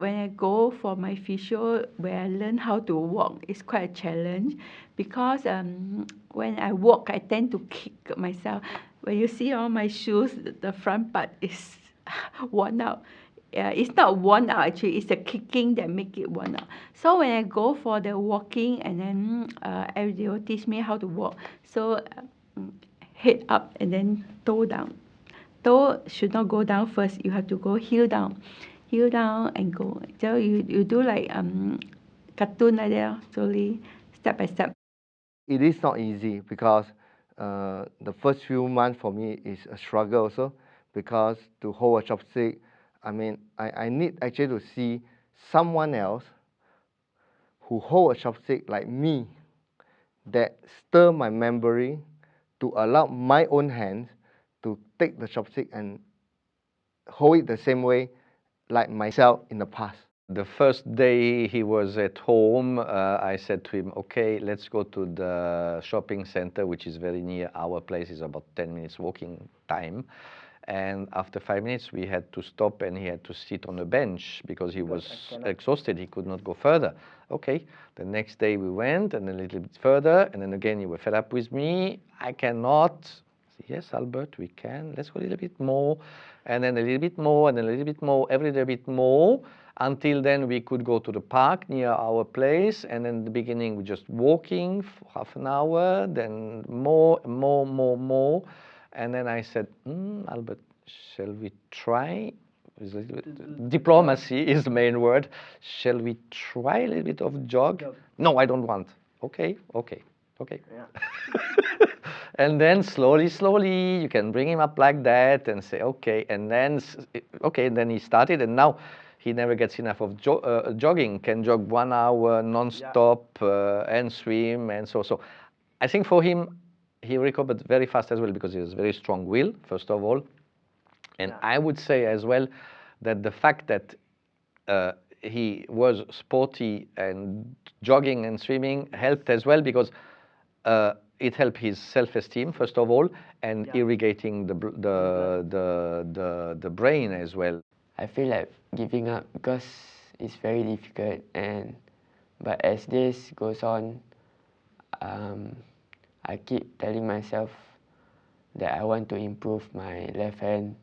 When I go for my physio, where I learn how to walk, it's quite a challenge because when I walk, I tend to kick myself. When you see all my shoes, the front part is worn out. It's not worn out actually, it's the kicking that make it worn out. So when I go for the walking and then everybody will teach me how to walk. So head up and then toe down. Toe should not go down first. You have to go heel down and go. So you do like cartoon like that, slowly, step by step. It is not easy because the first few months for me is a struggle also, because to hold a chopstick, I mean, I need actually to see someone else who hold a chopstick like me, that stir my memory to allow my own hands to take the chopstick and hold it the same way like myself in the past. The first day he was at home, I said to him, okay, let's go to the shopping center, which is very near our place, is about 10 minutes walking time. And after 5 minutes, we had to stop and he had to sit on a bench because he was exhausted. He could not go further. Okay, the next day we went and a little bit further. And then again, you were fed up with me. I cannot. Yes, Albert, we can. Let's go a little bit more. And then a little bit more and a little bit more, every little bit more. Until then, we could go to the park near our place. And in the beginning, we just walking for half an hour, then more. And then I said, Albert, shall we try? Diplomacy is the main word. Shall we try a little bit of jog? No, I don't want. Okay. Yeah. And then slowly, you can bring him up like that and say, okay. And then, then he started, and now he never gets enough of jogging. Can jog 1 hour non-stop and swim and so. I think for him, he recovered very fast as well because he has very strong will, first of all. And I would say as well that the fact that he was sporty and jogging and swimming helped as well, because it helped his self-esteem, first of all, and irrigating the brain as well. I feel like giving up because it's very difficult, but as this goes on, I keep telling myself that I want to improve my left hand,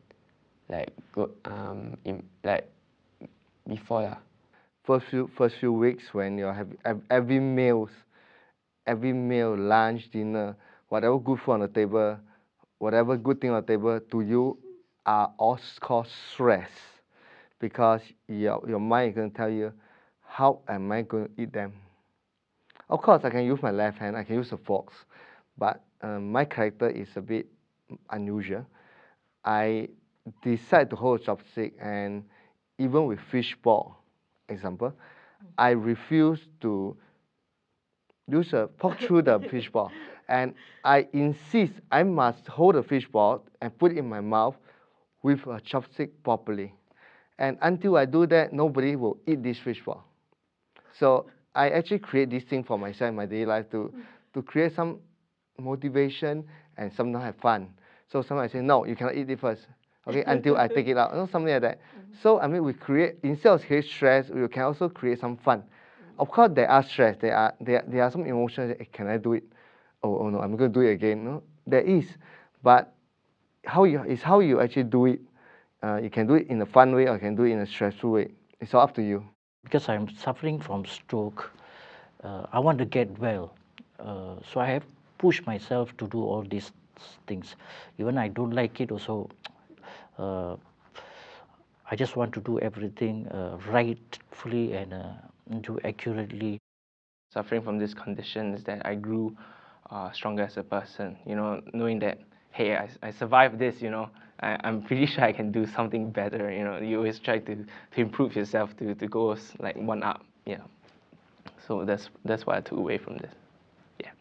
like before. First few weeks when you have every meal, lunch, dinner, whatever good food on the table, whatever good thing on the table, to you are all called stress, because your mind is going to tell you, how am I going to eat them? Of course, I can use my left hand, I can use a fork, but my character is a bit unusual. I decide to hold a chopstick, and even with fish ball, example, I refuse to use a poke through the fish ball, and I insist I must hold the fish ball and put it in my mouth with a chopstick properly. And until I do that, nobody will eat this fish ball. So I actually create this thing for myself in my daily life to create some motivation and sometimes have fun. So sometimes I say, no, you cannot eat it first, okay, until I take it out, something like that. So I mean, we create, instead of create stress, we can also create some fun. Of course, there are stress, there are some emotions. Can I do it? Oh no, I'm going to do it again. No, there is, but how you actually do it. You can do it in a fun way, or you can do it in a stressful way. It's all up to you. Because I'm suffering from stroke, I want to get well. So I have pushed myself to do all these things. Even I don't like it also, I just want to do everything rightfully and do accurately. Suffering from this condition is that I grew stronger as a person, knowing that, hey, I survived this, I'm pretty sure I can do something better. You always try to improve yourself, to go like one up. So that's what I took away from this. Yeah.